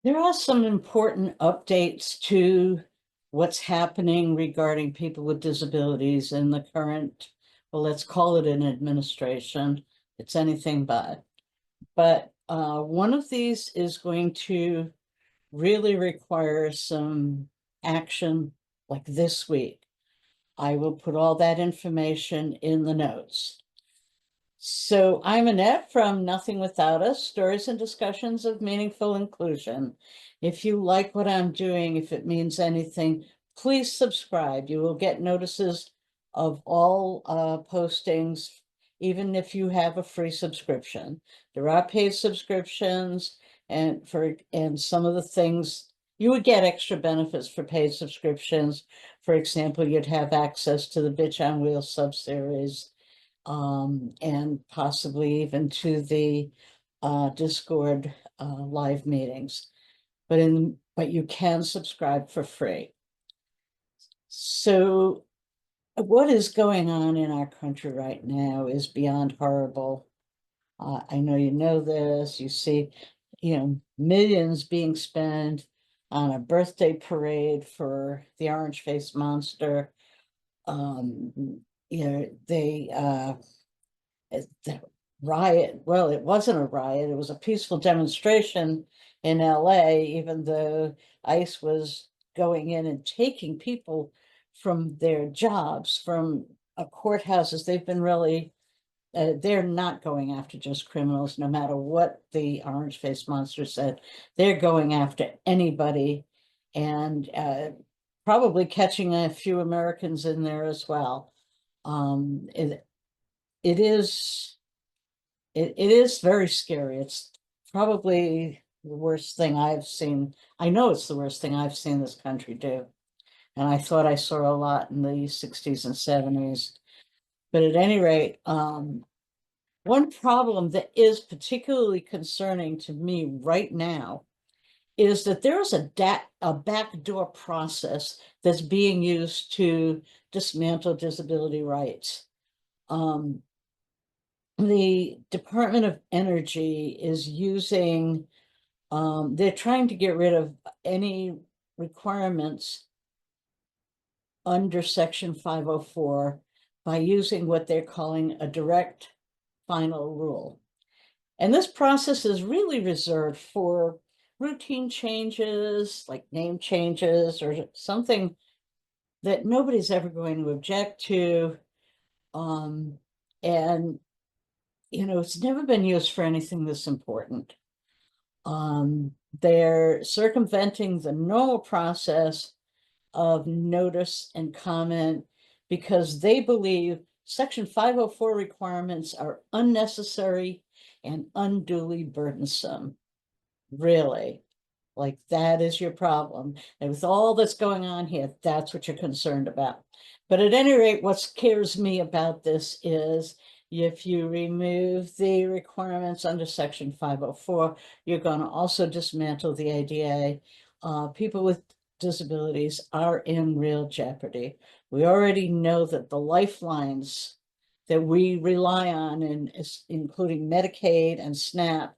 There are some important updates to what's happening regarding people with disabilities in the current, well, let's call it an administration. It's anything but. But one of these is going to really require some action like this week. I will put all that information in the notes. So I'm Annette from Nothing Without Us, Stories and Discussions of Meaningful Inclusion. If you like what I'm doing, if it means anything, please subscribe. You will get notices of all postings, even if you have a free subscription. There are paid subscriptions, and some of the things you would get extra benefits for paid subscriptions. For example, you'd have access to the Bitch on Wheels subseries, and possibly even to the Discord live meetings. But you can subscribe for free. So what is going on in our country right now is beyond horrible. I know you know this. You see, millions being spent on a birthday parade for the orange-faced monster. The riot, well, it wasn't a riot, it was a peaceful demonstration in LA, even though ICE was going in and taking people from their jobs, from courthouses. They've been really, they're not going after just criminals, no matter what the orange-faced monster said. They're going after anybody, and probably catching a few Americans in there as well. It is very scary. It's probably the worst thing I've seen. I know it's the worst thing I've seen this country do. And I thought I saw a lot in the 60s and 70s. But at any rate, one problem that is particularly concerning to me right now is that there's a backdoor process that's being used to dismantle disability rights. The Department of Energy is using, they're trying to get rid of any requirements under Section 504 by using what they're calling a direct final rule. And this process is really reserved for routine changes, like name changes or something that nobody's ever going to object to. And it's never been used for anything this important. They're circumventing the normal process of notice and comment because they believe Section 504 requirements are unnecessary and unduly burdensome. Really, like that is your problem. And with all that's going on here, that's what you're concerned about. But at any rate, what scares me about this is if you remove the requirements under Section 504, you're going to also dismantle the ADA. People with disabilities are in real jeopardy. We already know that the lifelines that we rely on, including Medicaid and SNAP,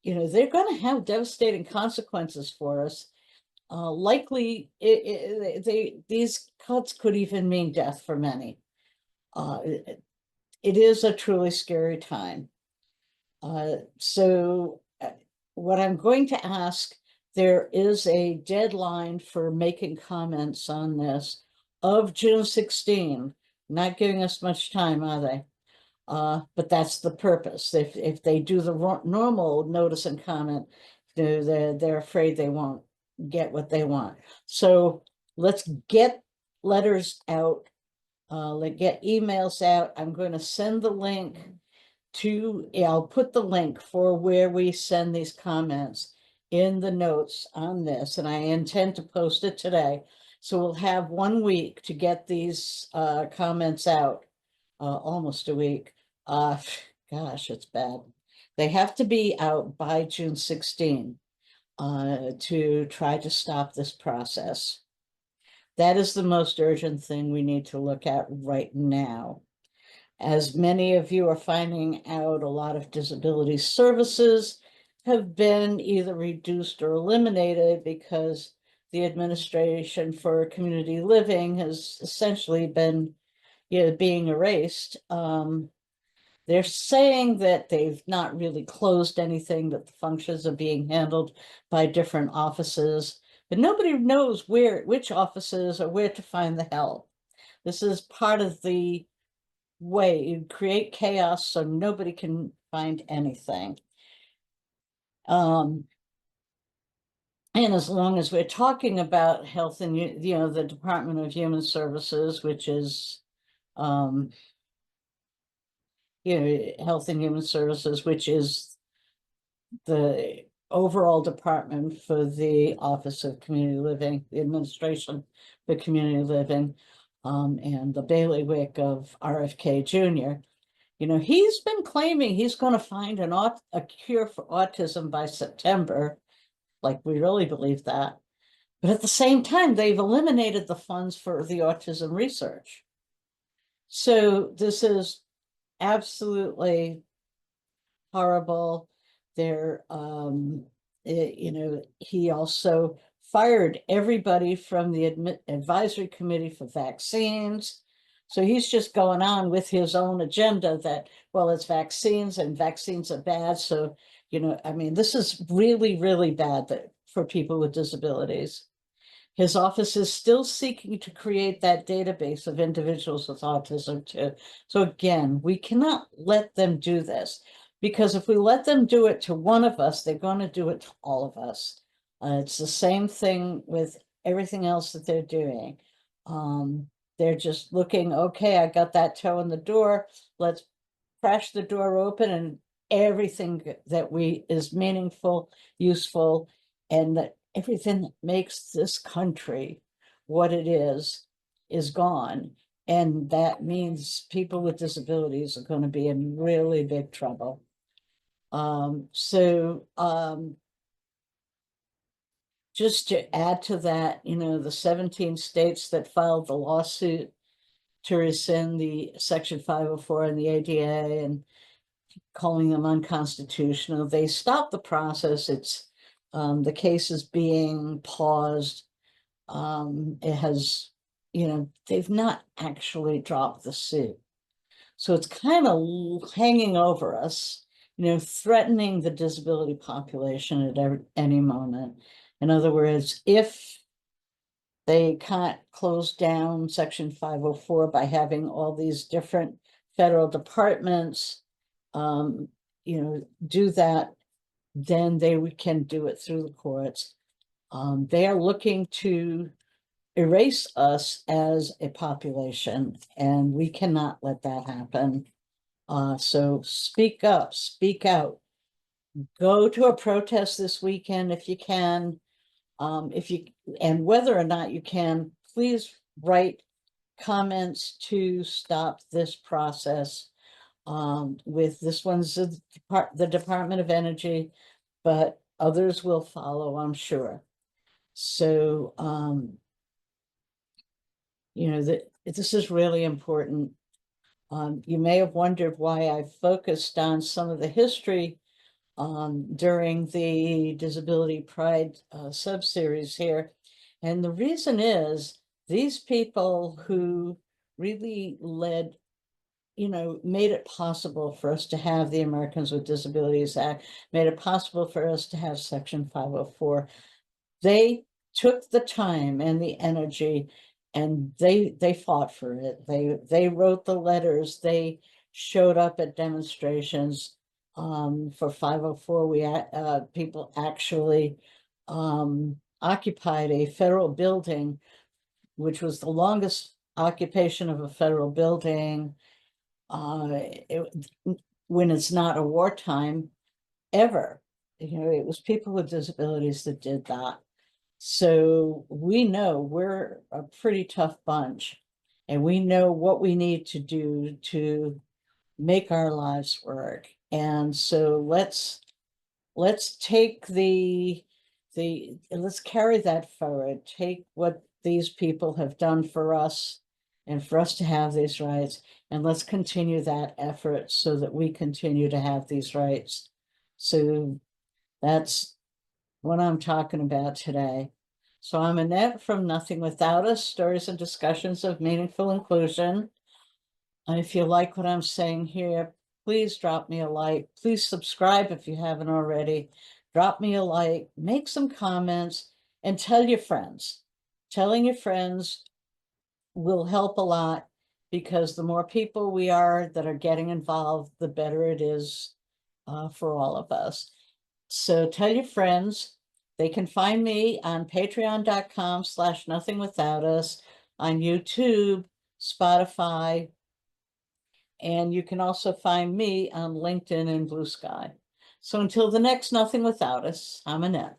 they're going to have devastating consequences for us. Likely, these cuts could even mean death for many. It is a truly scary time. So what I'm going to ask, there is a deadline for making comments on this of June 16, not giving us much time, are they? But that's the purpose. If they do the normal notice and comment, they're afraid they won't get what they want. So let's get letters out. Let's get emails out. I'm going to send the link I'll put the link for where we send these comments in the notes on this, and I intend to post it today. So we'll have 1 week to get these comments out, almost a week. Gosh, it's bad. They have to be out by June 16 to try to stop this process. That is the most urgent thing we need to look at right now. As many of you are finding out, a lot of disability services have been either reduced or eliminated because the administration for community living has essentially been, being erased. They're saying that they've not really closed anything, that the functions are being handled by different offices, but nobody knows which offices or where to find the help. This is part of the way you create chaos so nobody can find anything. And as long as we're talking about health and, the Department of Human Services, which is, Health and Human Services, which is the overall department for the Office of Community Living, the administration for community living, and the bailiwick of RFK Jr. He's been claiming he's going to find a cure for autism by September. Like, we really believe that. But at the same time, they've eliminated the funds for the autism research. So this is absolutely horrible. They're, he also fired everybody from the advisory committee for vaccines. So he's just going on with his own agenda that, well, it's vaccines and vaccines are bad. So, this is really, really bad for people with disabilities. His office is still seeking to create that database of individuals with autism too. So again, we cannot let them do this, because if we let them do it to one of us, they're going to do it to all of us. It's the same thing with everything else that they're doing. They're just looking, okay, I got that toe in the door. Let's crash the door open, and everything that is meaningful, useful, and that everything that makes this country what it is gone. And that means people with disabilities are going to be in really big trouble. Just to add to that, the 17 states that filed the lawsuit to rescind the Section 504 and the ADA and calling them unconstitutional, they stopped the process. It's the case is being paused. It has, they've not actually dropped the suit. So it's kind of hanging over us, threatening the disability population at any moment. In other words, if they can't close down Section 504 by having all these different federal departments, do that, then they can do it through the courts. They are looking to erase us as a population, and we cannot let that happen. So speak up, speak out, go to a protest this weekend if you can. And whether or not you can, please write comments to stop this process. With this one's the Department of Energy, but others will follow, I'm sure. So, this is really important. You may have wondered why I focused on some of the history during the Disability Pride sub-series here. And the reason is these people who really made it possible for us to have the Americans with Disabilities Act, made it possible for us to have Section 504. They took the time and the energy, and they fought for it. They wrote the letters. They showed up at demonstrations. For 504, people actually occupied a federal building, which was the longest occupation of a federal building when it's not a wartime ever. It was people with disabilities that did that. So we know we're a pretty tough bunch, and we know what we need to do to make our lives work. And so let's take let's carry that forward. Take what these people have done for us and for us to have these rights, and let's continue that effort so that we continue to have these rights. So That's what I'm talking about today. So I'm Annette from Nothing Without Us, Stories and Discussions of Meaningful Inclusion. And if you like what I'm saying here, please drop me a like. Please subscribe if you haven't already. Drop me a like, make some comments, and tell your friends. Telling your friends will help a lot, because the more people we are that are getting involved, the better it is for all of us. So tell your friends. They can find me on patreon.com/nothingwithoutus, on YouTube, Spotify, and you can also find me on LinkedIn and Blue Sky. So until the next Nothing Without Us, I'm Annette.